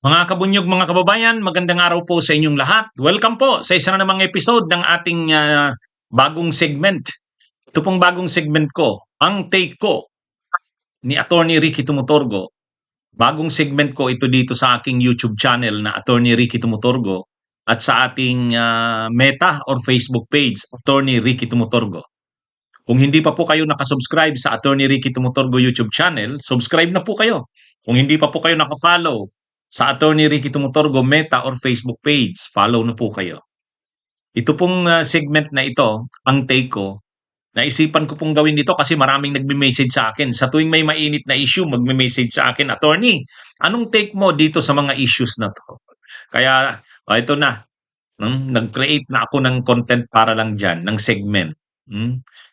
Mga kabunyog, mga kababayan, magandang araw po sa inyong lahat. Welcome po sa isa na namang episode ng ating bagong segment. Ito pong bagong segment ko, ang take ko ni Attorney Ricky Tumutorgo. Bagong segment ko ito dito sa aking YouTube channel na Attorney Ricky Tumutorgo at sa ating Meta or Facebook page, Attorney Ricky Tumutorgo. Kung hindi pa po kayo nakasubscribe sa Attorney Ricky Tumutorgo YouTube channel, subscribe na po kayo. Kung hindi pa po kayo nakafollow sa Attorney Ricky Tumutorgo Meta or Facebook page, follow na po kayo. Ito pong segment na ito, ang take ko, naisipan ko pong gawin dito kasi maraming nagme-message sa akin. Sa tuwing may mainit na issue, magme-message sa akin, Attorney, anong take mo dito sa mga issues na to? Kaya, ito na, nag-create na ako ng content para lang dyan, ng segment.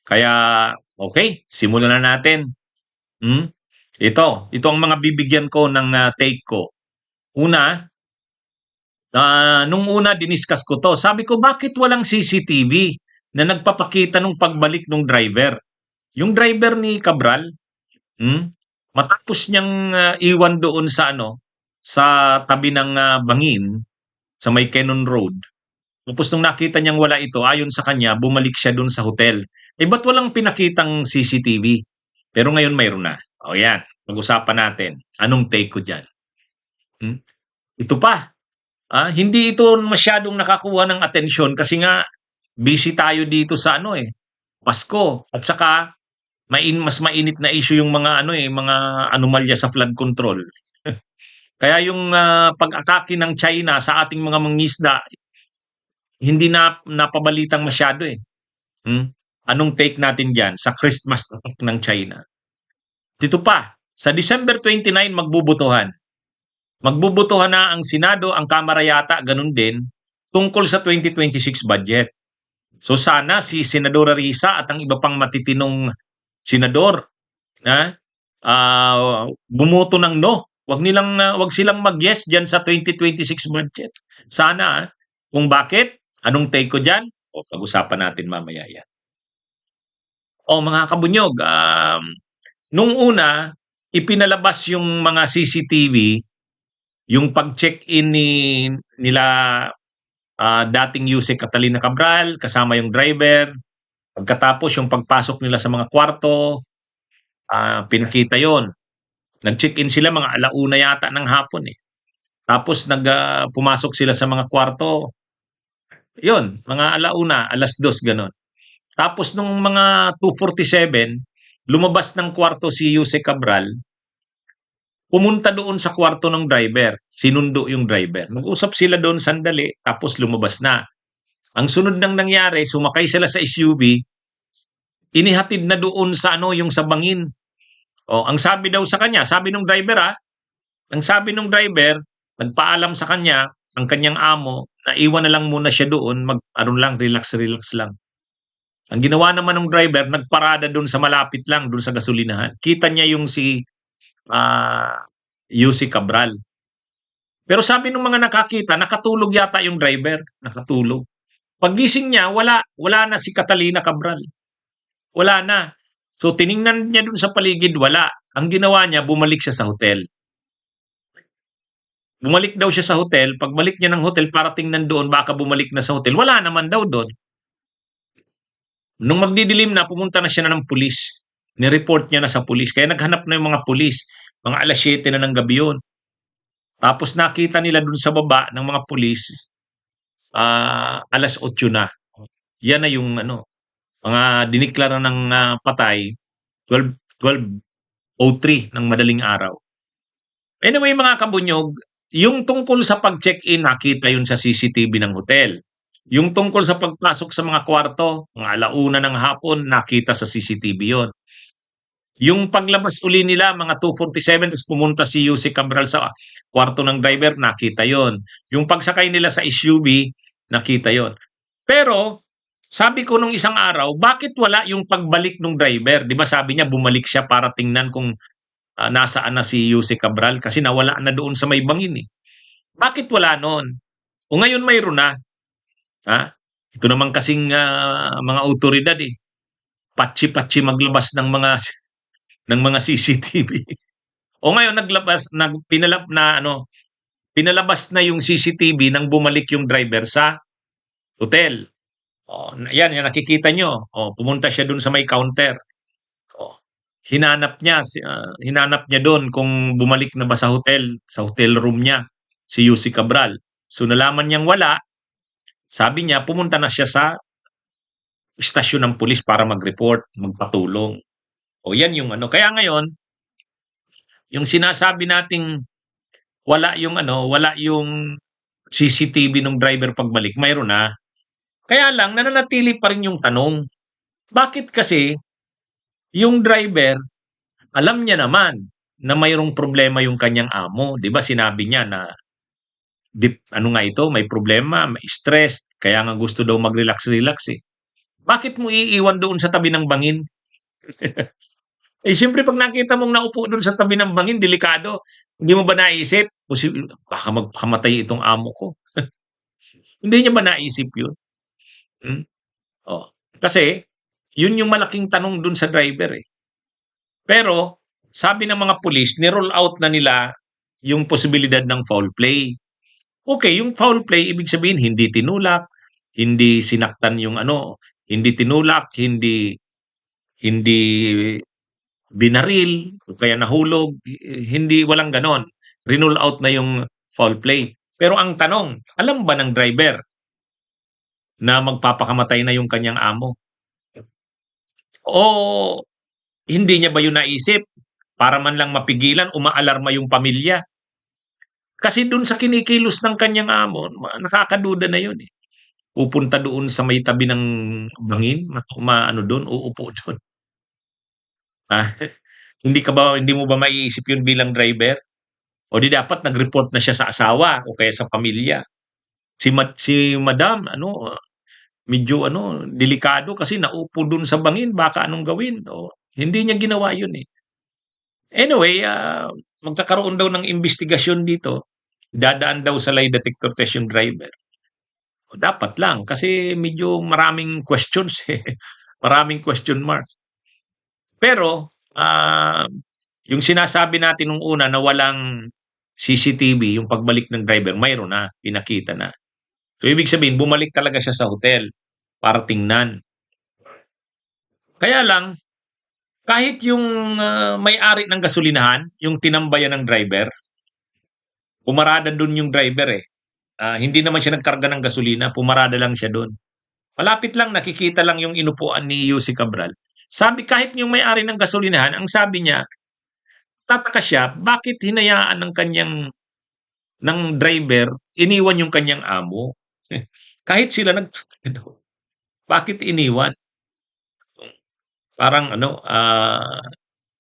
Kaya, okay, simulan na natin. Ito ang mga bibigyan ko ng take ko. Una, nung una diniscuss ko to, sabi ko bakit walang CCTV na nagpapakita nung pagbalik ng driver? Yung driver ni Cabral, matapos niyang iwan doon sa sa tabi ng bangin sa may Cannon Road. Tapos nung nakita niyang wala ito, ayon sa kanya, bumalik siya doon sa hotel. Ba't walang pinakitang CCTV? Pero ngayon mayroon na. O yan, pag-usapan natin. Anong take ko dyan? Ito pa, hindi ito masyadong nakakuha ng atensyon kasi nga busy tayo dito sa Pasko. At saka mas mainit na issue yung mga mga anomalya sa flood control. Kaya yung pag-atake ng China sa ating mga mangisda, hindi na napabalitang masyado eh. Anong take natin diyan sa Christmas attack ng China? Dito pa, sa December 29 magbubutuhan. Magbubutuhan na ang Senado, ang Kamara yata, ganun din, tungkol sa 2026 budget. So sana si Senadora Risa at ang iba pang matitinong senador na bumuto ng no. Wag silang mag-yes diyan sa 2026 budget. Sana kung bakit, anong take ko diyan? O pag-usapan natin mamaya yan. O mga kabunyog, nung una ipinalabas yung mga CCTV, yung pag-check-in nila dating Yusek Catalina Cabral kasama yung driver. Pagkatapos yung pagpasok nila sa mga kwarto, pinakita yon. Nag-check-in sila mga alauna yata ng hapon eh. Tapos pumasok sila sa mga kwarto. Yon, mga alauna, alas 2 ganon. Tapos nung mga 2:47, lumabas ng kwarto si Yusek Cabral. Pumunta doon sa kwarto ng driver, sinundo yung driver. Nag-usap sila doon sandali, tapos lumabas na. Ang sunod nang nangyari, sumakay sila sa SUV, inihatid na doon sa yung sa bangin. O, ang sabi daw sa kanya, sabi ng driver ang sabi ng driver, nagpaalam sa kanya, ang kanyang amo, na iwan na lang muna siya doon, relax lang. Ang ginawa naman ng driver, nagparada doon sa malapit lang, doon sa gasolinahan. Kita niya yung si Yusek Cabral. Pero sabi ng mga nakakita, nakatulog yata yung driver. Nakatulog. Paggising niya, wala na si Catalina Cabral. Wala na. So tiningnan niya dun sa paligid, wala. Ang ginawa niya, bumalik siya sa hotel. Bumalik daw siya sa hotel. Pagbalik niya ng hotel, para tingnan doon, baka bumalik na sa hotel. Wala naman daw doon. Nung magdidilim na, pumunta na siya ng pulis. Nireport niya na sa pulis. Kaya naghanap na yung mga pulis. Mga alas 7 na ng gabi yun. Tapos nakita nila dun sa baba ng mga pulis, alas 8 na. Yan na yung mga diniklara ng patay, 12:03 ng madaling araw. Anyway mga kabunyog, yung tungkol sa pag-check-in, nakita yun sa CCTV ng hotel. Yung tungkol sa pagpasok sa mga kwarto, mga alauna ng hapon, nakita sa CCTV yon. Yung paglabas uli nila, mga 2:47, tapos pumunta si Yusek Cabral sa kwarto ng driver, nakita yon. Yung pagsakay nila sa SUV, nakita yon. Pero, sabi ko nung isang araw, bakit wala yung pagbalik ng driver? Di ba sabi niya, bumalik siya para tingnan kung nasaan na si Yusek Cabral kasi nawala na doon sa may bangin eh. Bakit wala noon? O ngayon mayroon na. Ito naman kasing mga otoridad eh. Patsi-patsi maglabas ng mga CCTV. O ngayon pinalap na Pinalabas na yung CCTV nang bumalik yung driver sa hotel. Yan nakikita nyo. Pumunta siya dun sa may counter. Oh, hinanap niya doon kung bumalik na ba sa hotel room niya, si Yussi Cabral. So nalaman niyang wala, sabi niya pumunta na siya sa istasyon ng pulis para mag-report, magpatulong. Yan yung ano. Kaya ngayon, yung sinasabi nating wala yung CCTV ng driver pagbalik, mayroon na. Kaya lang nananatili pa rin yung tanong, bakit kasi yung driver alam niya naman na mayroong problema yung kanyang amo, 'di ba? Sinabi niya na ano nga ito, may problema, may stress, kaya nga gusto daw mag-relax-relax eh. Bakit mo iiwan doon sa tabi ng bangin? Siyempre pag nakita mong naupo doon sa tabi ng bangin, delikado. Hindi mo ba naisip? Baka magkamatay itong amo ko. Hindi niya ba naisip yun? Hmm? Oh. Kasi, yun yung malaking tanong doon sa driver eh. Pero, sabi ng mga pulis, ni-roll out na nila yung posibilidad ng foul play. Okay, yung foul play, ibig sabihin, hindi tinulak, hindi sinaktan yung ano, hindi tinulak, hindi binaril, o kaya nahulog, hindi, walang ganon. Rinule out na yung foul play. Pero ang tanong, alam ba ng driver na magpapakamatay na yung kanyang amo? O hindi niya ba yun naisip? Para man lang mapigilan, umaalarma yung pamilya. Kasi dun sa kinikilos ng kanyang amo, nakakaduda na yun eh. Pupunta doon sa may tabi ng bangin, ano doon, uupo doon. Ah, hindi mo ba maiisip yun bilang driver? O di dapat nag-report na siya sa asawa o kaya sa pamilya. Si Madam medyo delikado kasi naupo dun sa bangin, baka anong gawin? Hindi niya ginawa yun eh. Anyway, magkakaroon daw ng investigasyon dito. Dadaan daw sa lie detector test yung driver. Dapat lang kasi medyo maraming questions eh. Maraming question mark. Pero yung sinasabi natin nung una na walang CCTV, yung pagbalik ng driver, mayroon na, pinakita na. So ibig sabihin, bumalik talaga siya sa hotel para tingnan. Kaya lang, kahit yung may-ari ng gasolinahan, yung tinambayan ng driver, pumarada dun yung driver eh. Hindi naman siya nagkarga ng gasolina, pumarada lang siya dun. Malapit lang, nakikita lang yung inupuan ni Yussi Cabral. Sabi, kahit yung may-ari ng gasolinahan, ang sabi niya, tataka siya, bakit hinayaan ng driver, iniwan yung kanyang amo? Kahit sila bakit iniwan? Parang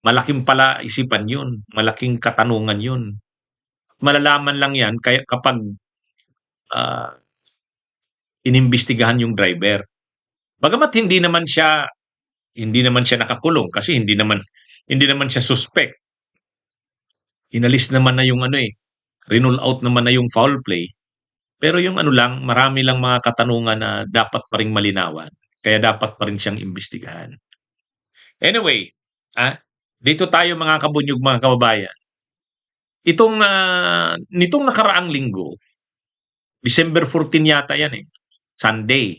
malaking pala isipan yun, malaking katanungan yun. Malalaman lang yan kapag inimbestigahan yung driver. Bagamat hindi naman siya nakakulong kasi hindi naman siya suspect. Inalis naman na yung rinule out naman na yung foul play. Pero yung marami lang mga katanungan na dapat pa ring malinawan. Kaya dapat pa rin siyang imbestigahan. Anyway, dito tayo mga kabunyog, mga kababayan. Nitong nakaraang linggo, December 14 yata yan eh, Sunday.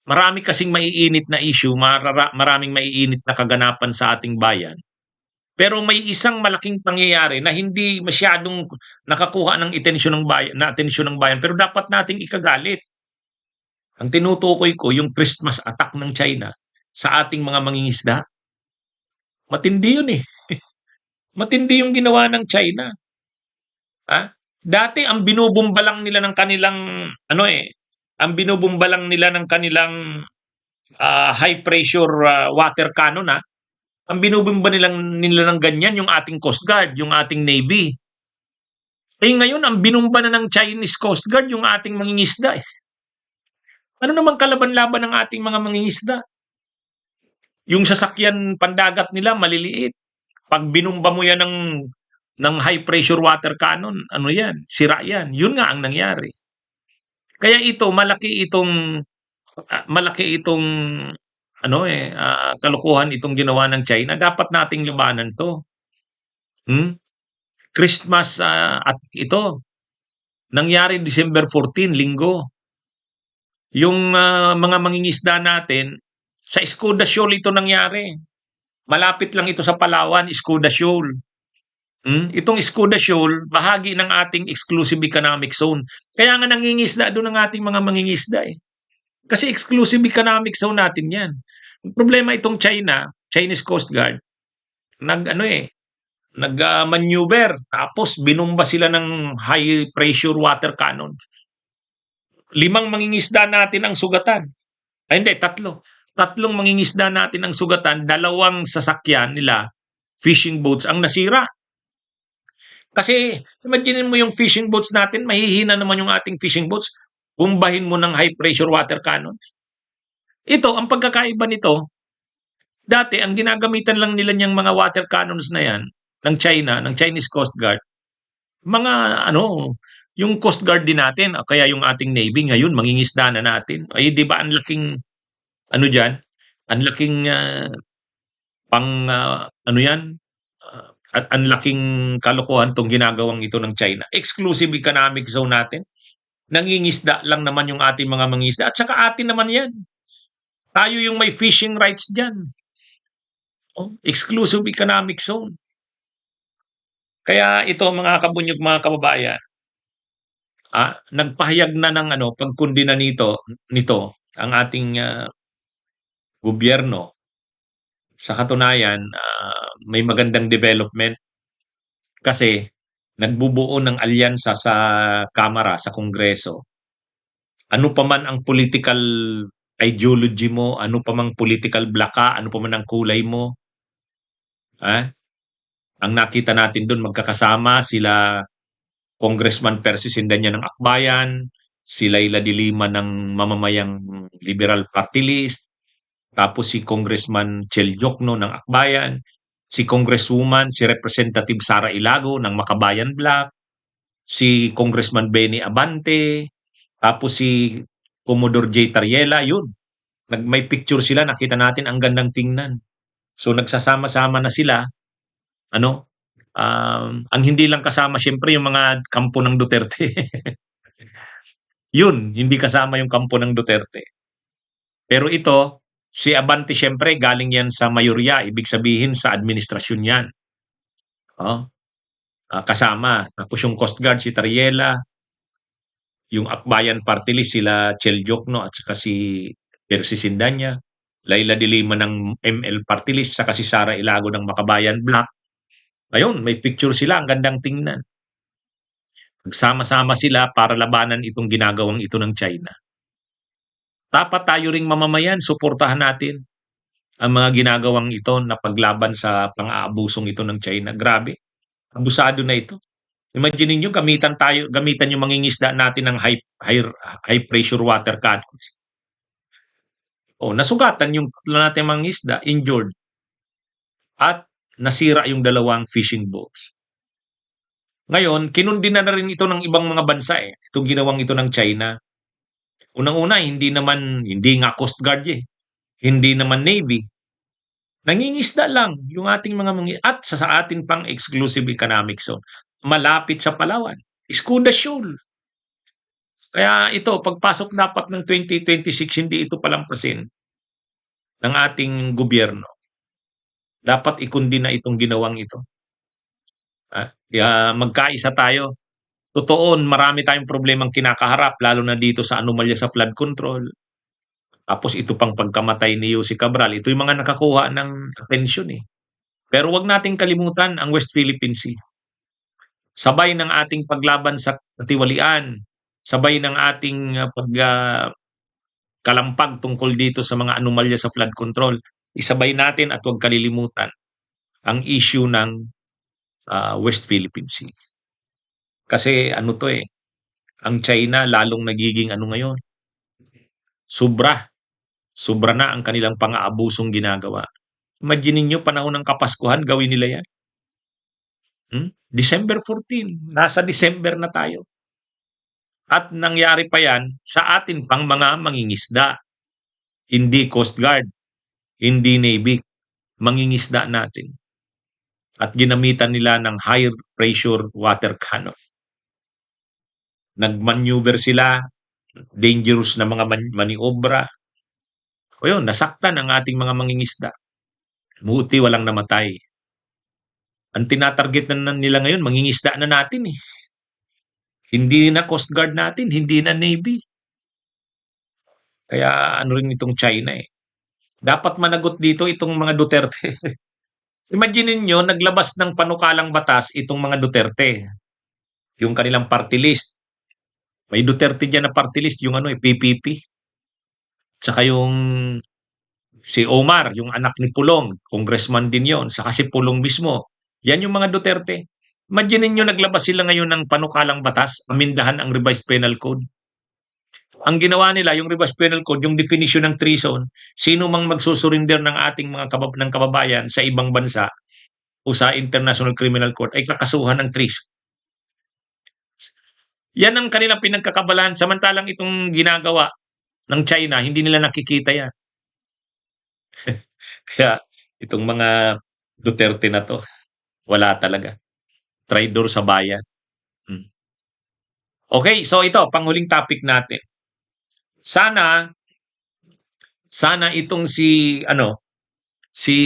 Marami kasing maiinit na issue, maraming maiinit na kaganapan sa ating bayan. Pero may isang malaking pangyayari na hindi masyadong nakakuha ng atensyon ng bayan, pero dapat nating ikagalit. Ang tinutukoy ko yung Christmas attack ng China sa ating mga mangingisda. Matindi yun eh. Matindi yung ginawa ng China. Dati ang binubumba lang nila ng kanilang high pressure water cannon ang binubumba nila ng ganyan yung ating Coast Guard, yung ating Navy. Ngayon ang binumba na ng Chinese Coast Guard yung ating mangingisda eh. Ano namang kalaban-laban ng ating mga mangingisda? Yung sasakyan pandagat nila maliliit. Pag binumba mo yan ng high pressure water cannon, sira yan. Yun nga ang nangyari. Kaya malaki itong kalokohan itong ginawa ng China. Dapat nating labanan to. Hmm? Christmas, at ito, nangyari December 14, Linggo. Yung mga mangingisda natin, sa Escuda Shoal ito nangyari. Malapit lang ito sa Palawan, Escuda Shoal. Itong Escuda Shoal, bahagi ng ating exclusive economic zone. Kaya nga nangingisda doon ang ating mga mangingisda eh. Kasi exclusive economic zone natin yan. Ang problema itong China, Chinese Coast Guard, nag maneuver. Tapos binomba sila ng high pressure water cannon. 5 mangingisda natin ang sugatan. Ay hindi, 3. 3 mangingisda natin ang sugatan, 2 sasakyan nila, fishing boats ang nasira. Kasi imagine mo yung fishing boats natin, mahihina naman yung ating fishing boats. Bumbahin mo ng high pressure water cannon. Ito, ang pagkakaiba nito, dati ang ginagamitan lang nila niyang mga water cannons na yan ng China, ng Chinese Coast Guard, mga yung Coast Guard din natin, kaya yung ating Navy ngayon mangingisda na natin. Ay, di ba ang laking diyan? Ang laking yan? At ang laking kalokohan tong ginagawang ito ng China. Exclusive economic zone natin. Nangingisda lang naman yung ating mga mangingisda. At saka atin naman yan. Tayo yung may fishing rights dyan. Exclusive economic zone. Kaya ito mga kabunyog, mga kababayan, nagpahayag na ng pagkundina nito ang ating gobyerno. Sa katunayan, may magandang development kasi nagbubuo ng alyansa sa Kamara, sa Kongreso. Ano pa man ang political ideology mo, ano pa mang political block ka, ano pa man ang kulay mo, ang nakita natin doon magkakasama sila Congressman Percy Sindanya ng Akbayan, si Laila de Lima ng Mamamayang Liberal Party List, tapos si Congressman Chel Jokno ng Akbayan, si Congresswoman, si Representative Sara Ilago ng Makabayan Black, si Congressman Benny Abante, tapos si Commodore J. Tariela, yun. May picture sila, nakita natin, ang gandang tingnan. So nagsasama-sama na sila, ang hindi lang kasama siyempre yung mga kampo ng Duterte. Yun, hindi kasama yung kampo ng Duterte. Pero ito, si Abante siyempre galing yan sa mayorya, ibig sabihin sa administrasyon yan. Kasama. Tapos yung Coast Guard, si Tariela, yung Akbayan Party List, sila Chel Jokno at saka si Percy Sindanya, Laila de Lima ng ML Party List, saka si Sara Ilago ng Makabayan Black. Ayun, may picture sila, ang gandang tingnan. Nagsama-sama sila para labanan itong ginagawang ito ng China. Dapat tayo ring mamamayan, suportahan natin ang mga ginagawang ito na paglaban sa pang-aabusong ito ng China. Grabe, abusado na ito. Imagine niyo gamitan yung mangingisda natin ng high pressure water cannons. Nasugatan yung 3 nating mangingisda, injured. At nasira yung 2 fishing boats. Ngayon, kinundina na rin ito ng ibang mga bansa eh. Itong ginawang ito ng China. Unang-una, hindi nga Coast Guard eh. Hindi naman Navy. Nangingisda lang yung ating mga at sa ating pang exclusive economic zone. Malapit sa Palawan. Escuda Shoal. Kaya ito, pagpasok dapat ng 2026, hindi ito palampasin ng ating gobyerno. Dapat ikundina itong ginawang ito. Kaya magkaisa tayo. Totoo, marami tayong problemang kinakaharap, lalo na dito sa anomalya sa flood control. Tapos ito pang pagkamatay ni Yussi Cabral. Ito yung mga nakakuha ng atensyon eh. Pero wag nating kalimutan ang West Philippine Sea. Sabay ng ating paglaban sa katiwalian, sabay ng ating kalampag tungkol dito sa mga anomalya sa flood control, isabay natin at huwag kalilimutan ang issue ng West Philippine Sea. Kasi ang China lalong nagiging ngayon, sobra na ang kanilang pang-aabusong ginagawa. Imagine niyo panahon ng Kapaskuhan, gawin nila yan. December 14, nasa December na tayo. At nangyari pa yan sa atin pang mga mangingisda. Hindi Coast Guard, hindi Navy, mangingisda natin. at ginamitan nila ng high pressure water cannon. Nagmaneuver sila, dangerous na mga maniobra. O yun, nasaktan ang ating mga mangingisda. Buti walang namatay. Ang tinatarget na nila ngayon, mangingisda na natin eh. Hindi na Coast Guard natin, hindi na Navy. Kaya ano rin itong China eh. Dapat managot dito itong mga Duterte. Imagine niyo naglabas ng panukalang batas itong mga Duterte. Yung kanilang party list. May Duterte diyan na party list, yung ano eh, PPP. Tsaka yung si Omar, yung anak ni Pulong, congressman din yon, saka si Pulong mismo. Yan yung mga Duterte. Imagine niyo naglabas sila ngayon ng panukalang batas, amindahan ang revised penal code. Ang ginawa nila, yung revised penal code, yung definition ng treason, sino mang magsusurinder ng ating mga ng kababayan sa ibang bansa o sa International Criminal Court ay kakasuhan ng treason. Yan ang kanilang pinagkakabalan, samantalang itong ginagawa ng China, hindi nila nakikita yan. Kaya itong mga Duterte na to, wala talaga. Traidor sa bayan. Okay, so ito, panghuling topic natin. Sana itong si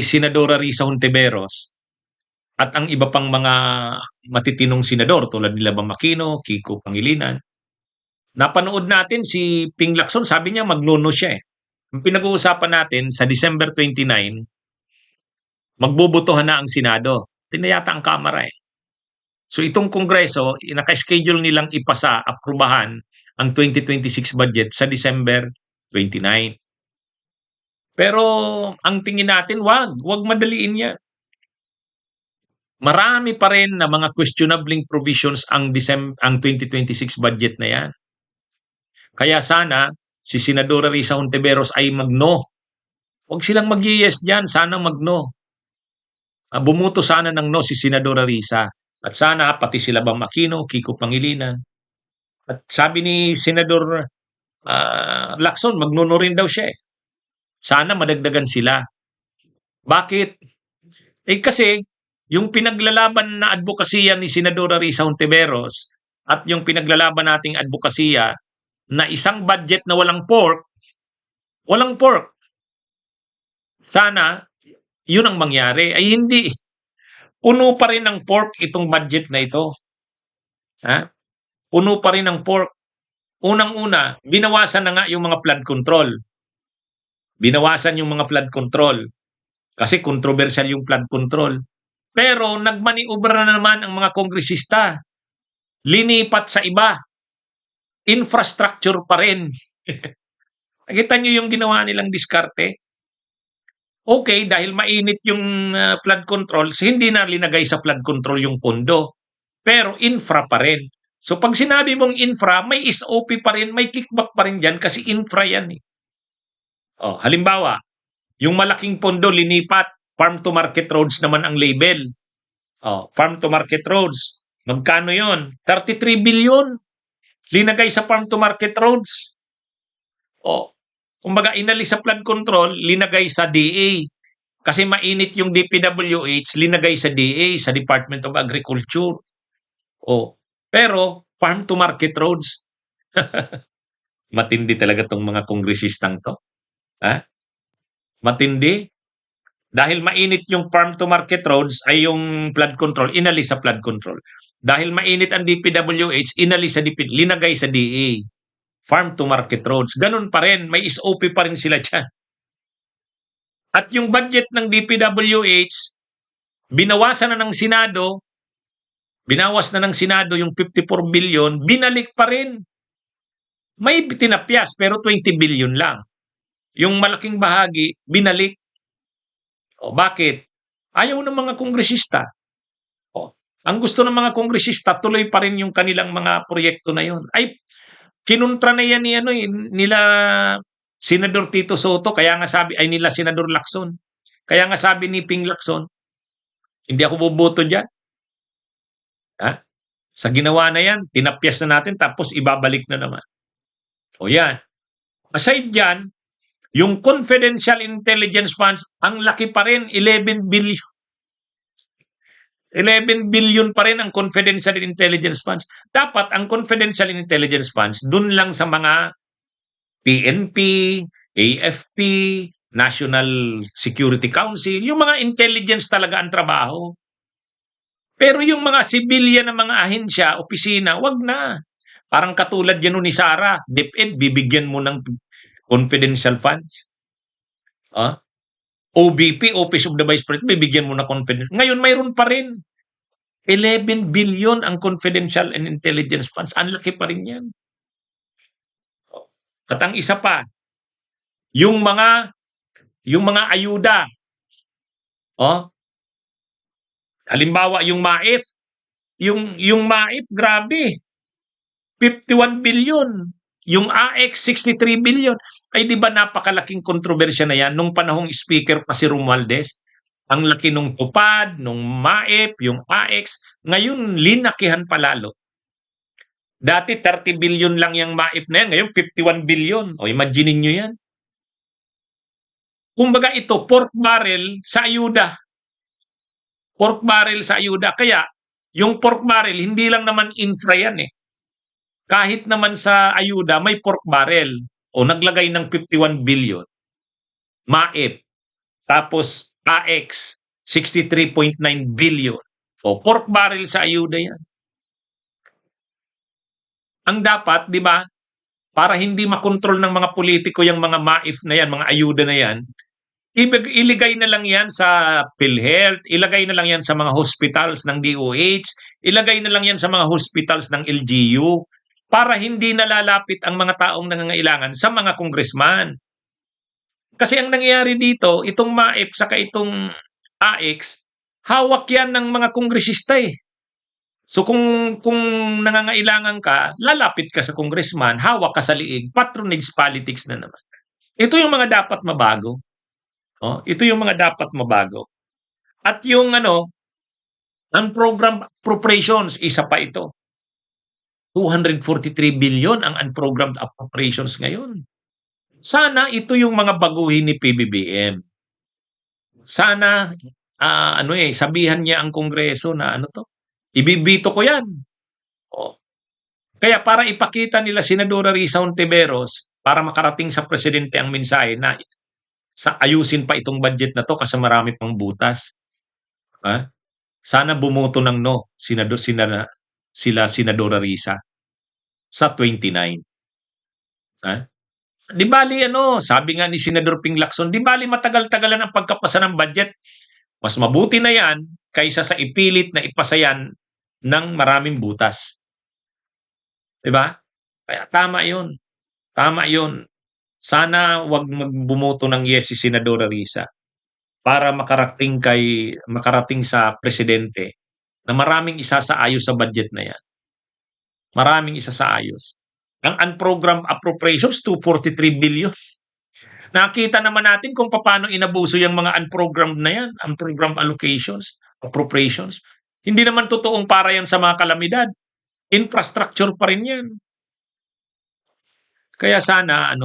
Senadora Risa Hontiveros at ang iba pang mga matitinong senador tulad nila Bam Aquino, Kiko Pangilinan. Napanood natin si Ping Lacson, sabi niya magnono siya eh. Ang pinag-uusapan natin sa December 29, magbubutuhan na ang Senado. Tinayata ang Kamara eh. So itong Kongreso, naka-schedule nilang ipasa, aprubahan ang 2026 budget sa December 29. Pero ang tingin natin, wag madaliin yan. Marami pa rin na mga questionable provisions ang 2026 budget na yan. Kaya sana si Senadora Risa Hontiveros ay mag-no. Huwag silang mag-yes dyan, sana mag-no. Bumuto sana ng no si Senadora Risa. At sana pati sila Bam Aquino, Kiko Pangilinan. At sabi ni Senador Lacson, magnuno rin daw siya eh. Sana madagdagan sila. Bakit? Kasi yung pinaglalaban na advokasya ni Senadora Risa Hontiveros at yung pinaglalaban nating advokasya na isang budget na walang pork. Sana yun ang mangyari. Ay hindi. Puno pa rin ng pork itong budget na ito. Puno pa rin ng pork. Unang-una, binawasan na nga yung mga flood control. Kasi controversial yung flood control. Pero nagmaniobra na naman ang mga kongresista. Linipat sa iba. Infrastructure pa rin. Nakita nyo yung ginawa nilang diskarte? Okay, dahil mainit yung flood control, so hindi na linagay sa flood control yung pondo. Pero infra pa rin. So pag sinabi mong infra, may SOP pa rin, may kickback pa rin dyan kasi infra yan eh. Halimbawa, yung malaking pondo linipat, farm to market roads naman ang label. Farm to market roads. Magkano yon? 33 billion. Linagay sa farm to market roads. Kumbaga inalis sa flood control, linagay sa DA. Kasi mainit yung DPWH, linagay sa DA, sa Department of Agriculture. Pero farm to market roads. Matindi talaga tong mga kongresistang to. Matindi. Dahil mainit yung farm to market roads ay yung flood control, inalis sa flood control. Dahil mainit ang DPWH, inalis sa linagay sa DA. Farm to market roads. Ganun pa rin. May SOP pa rin sila dyan. At yung budget ng DPWH, binawas na ng Senado yung 54 billion, binalik pa rin. May tinapyas pero 20 billion lang. Yung malaking bahagi, binalik. Bakit? Ayaw ng mga kongresista. Ang gusto ng mga kongresista, tuloy pa rin yung kanilang mga proyekto na yun. Ay, kinuntra na yan nila Senador Tito Soto, kaya nga sabi, ay nila Senador Lacson. Kaya nga sabi ni Ping Lacson, hindi ako boboto dyan. Sa ginawa na yan, tinapyas na natin tapos ibabalik na naman. Yan. Aside dyan, yung confidential intelligence funds, ang laki pa rin, 11 billion. 11 billion pa rin ang confidential and intelligence funds. Dapat ang confidential and intelligence funds dun lang sa mga PNP, AFP, National Security Council, yung mga intelligence talaga ang trabaho. Pero yung mga civilian na mga ahensya, opisina, wag na. Parang katulad yan ni Sara, DepEd, bibigyan mo ng confidential funds. Ah? OBP, Office of the Vice President, bibigyan mo na confidential. Ngayon, mayroon pa rin. 11 billion ang confidential and intelligence funds. Ang laki pa rin yan. At ang isa pa, yung mga ayuda. Oh, halimbawa yung MAIF, yung MAIF grabe, 51 billion. Yung AX 63 billion. Ay di ba napakalaking kontrobersya na yan nung panahong speaker pa si Romualdez? Ang laki nung tupad, nung MAIF, yung AX, ngayon linakihan palalo. Dati 30 billion lang yung MAIF na yan, ngayon 51 billion. O imagine niyo yan. Kumbaga ito, pork barrel sa ayuda. Pork barrel sa ayuda. Kaya, yung pork barrel, hindi lang naman infra yan eh. Kahit naman sa ayuda, may pork barrel. O naglagay ng 51 billion. MAIF. Tapos, AX, 63.9 billion. O pork barrel sa ayuda yan. Ang dapat, di ba, para hindi makontrol ng mga politiko yung mga MAIF na yan, mga ayuda na yan, iligay na lang yan sa PhilHealth, ilagay na lang yan sa mga hospitals ng DOH, ilagay na lang yan sa mga hospitals ng LGU para hindi nalalapit ang mga taong nangangailangan sa mga congressman. Kasi ang nangyayari dito, itong MAIF saka itong AX, hawak yan ng mga kongresista eh. So kung nangangailangan ka, lalapit ka sa congressman, hawak ka sa liig, patronage politics na naman. Ito yung mga dapat mabago. Oh, ito yung mga dapat mabago. At yung unprogrammed appropriations, isa pa ito. 243 billion ang unprogrammed appropriations ngayon. Sana ito yung mga baguhin ni PBBM. Sana sabihan niya ang Kongreso na ibibito ko 'yan. Oh. Kaya para ipakita nila Senadora Risa Hontiveros para makarating sa presidente ang mensahe na ayusin pa itong budget na to kasi marami pang butas. Ha? Sana bumoto ng no, sila Senadora Risa sa 29. Ha? Di bali sabi nga ni Senador Ping Lacson, di bali matagal-tagalan ang pagkapasa ng budget. Mas mabuti na yan kaysa sa ipilit na ipasayan ng maraming butas. Di ba? Kaya tama yun. Tama yun. Sana wag magbumoto ng yes si Senadora Risa para makarating sa presidente na maraming isasaayos sa budget na yan. Maraming isasaayos. Ang unprogrammed appropriations, 243 billion. Nakita naman natin kung paano inabuso yung mga unprogrammed na yan, unprogrammed appropriations. Hindi naman totoong para yan sa mga kalamidad. Infrastructure pa rin yan. Kaya sana,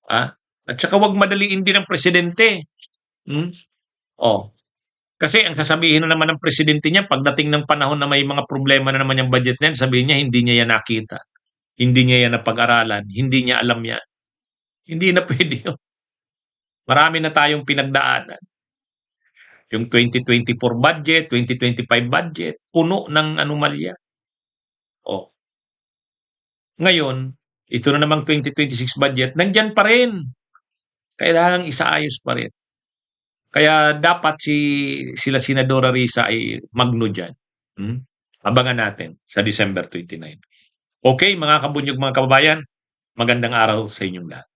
at saka wag madaliin din ng presidente. Oh. Kasi ang sasabihin na naman ng presidente niya, pagdating ng panahon na may mga problema na naman yung budget niya, sabihin niya, hindi niya yan nakita. Hindi niya yan napag-aralan. Hindi niya alam yan. Hindi na pwede yun. Marami na tayong pinagdaanan. Yung 2024 budget, 2025 budget, puno ng anomalya. Oh. Ngayon, ito na namang 2026 budget, nandyan pa rin. Kailangang isaayos pa rin. Kaya dapat sila Senadora Risa ay magno dyan. Abangan natin sa December 29. Okay, mga kabunyog, mga kababayan, magandang araw sa inyong lahat.